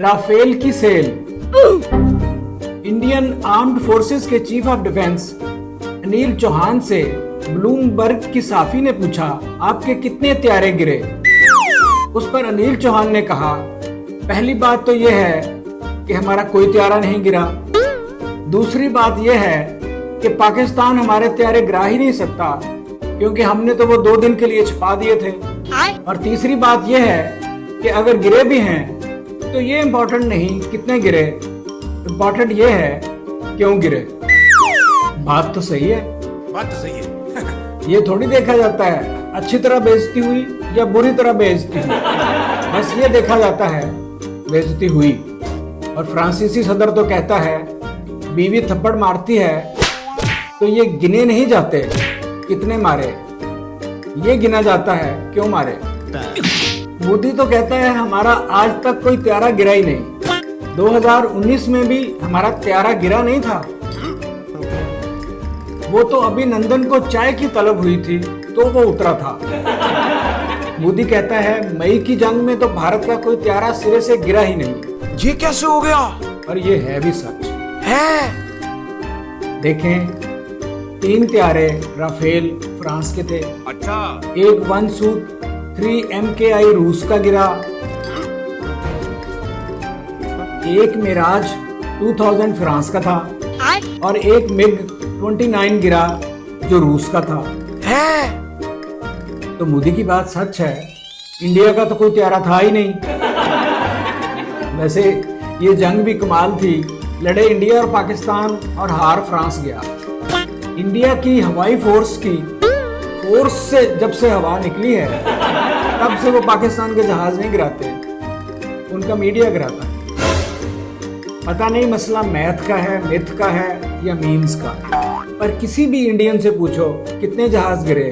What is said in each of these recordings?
Rafale की sale. Indian armed forces के chief of defence Anil Chauhan से ब्लूमबर्ग की साफी ने पूछा, आपके कितने त्यारे गिरे? उस पर अनिल चौहान ने कहा, पहली बात तो यह है कि हमारा कोई त्यारा नहीं गिरा। दूसरी बात यह है कि पाकिस्तान हमारे त्यारे गिरा ही नहीं सकता क्योंकि हमने तो वो 2 दिन के लिए छुपा दिए थे। और तीसरी बात यह है कि अगर गिरे भी हैं तो ये इम्पोर्टेंट नहीं कितने गिरे, इम्पोर्टेंट ये है क्यों गिरे। बात तो सही है, बात तो सही है। ये थोड़ी देखा जाता है अच्छी तरह बेइज्जती हुई या बुरी तरह बेइज्जती हुई, बस ये देखा जाता है बेइज्जती हुई। और फ्रांसीसी सदर तो कहता है बीवी थप्पड़ मारती है तो ये गिने नहीं जाते कितने मारे, ये गिना जाता है क्यों मारे। मोदी तो कहता है हमारा आज तक कोई त्यारा गिरा ही नहीं। 2019 में भी हमारा त्यारा गिरा नहीं था। वो तो अभिनंदन को चाय की तलब हुई थी तो वो उतरा था। मोदी कहता है मई की जंग में तो भारत का कोई त्यारा सिरे से गिरा ही नहीं। ये कैसे हो गया? और ये है भी सच है। देखें, 3 त्यारे राफेल फ्रांस के थे। अच्छा। एक 1Su-3 MKI रूस का गिरा, एक मिराज 2000 फ्रांस का था और एक MiG-29 गिरा जो रूस का था। है। तो मोदी की बात सच है, इंडिया का तो कोई त्यारा था ही नहीं। वैसे ये जंग भी कमाल थी, लड़े इंडिया और पाकिस्तान और हार फ्रांस गया। इंडिया की हवाई फोर्स से जब से हवा निकली है तब से वो पाकिस्तान के जहाज नहीं गिराते, उनका मीडिया गिराता है। पता नहीं मसला मैथ का है, मिथ का है या मीम्स का, पर किसी भी इंडियन से पूछो कितने जहाज गिरे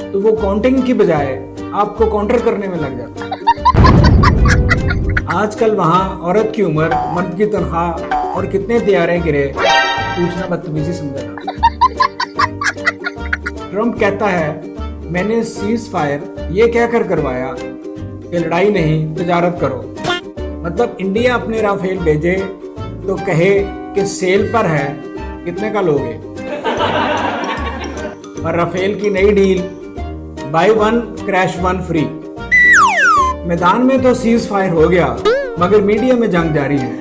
तो वो काउंटिंग की बजाय आपको काउंटर करने में लग जाता है। आजकल वहां औरत की उम्र, मर्द की तनख्वाह और कितने त्यारे गिरे पूछना बदतमीजी समझा जाता है। ट्रंप कहता है मैंने सीज फायर ये कहकर करवाया कि लड़ाई नहीं तजारत करो। मतलब इंडिया अपने राफेल भेजे तो कहे कि सेल पर है, कितने का लोगे। और राफेल की नई डील बाय 1 क्रैश 1 फ्री। मैदान में तो सीज फायर हो गया मगर मीडिया में जंग जारी है।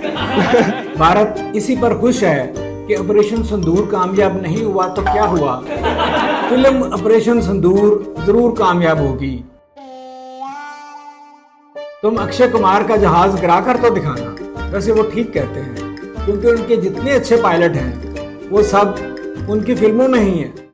भारत इसी पर खुश है कि ऑपरेशन सिंदूर कामयाब नहीं हुआ तो क्या हुआ, फिल्म ऑपरेशन सिंदूर जरूर कामयाब होगी। तुम अक्षय कुमार का जहाज गिराकर तो दिखाना। वैसे वो ठीक कहते हैं क्योंकि उनके जितने अच्छे पायलट हैं वो सब उनकी फिल्मों में ही हैं।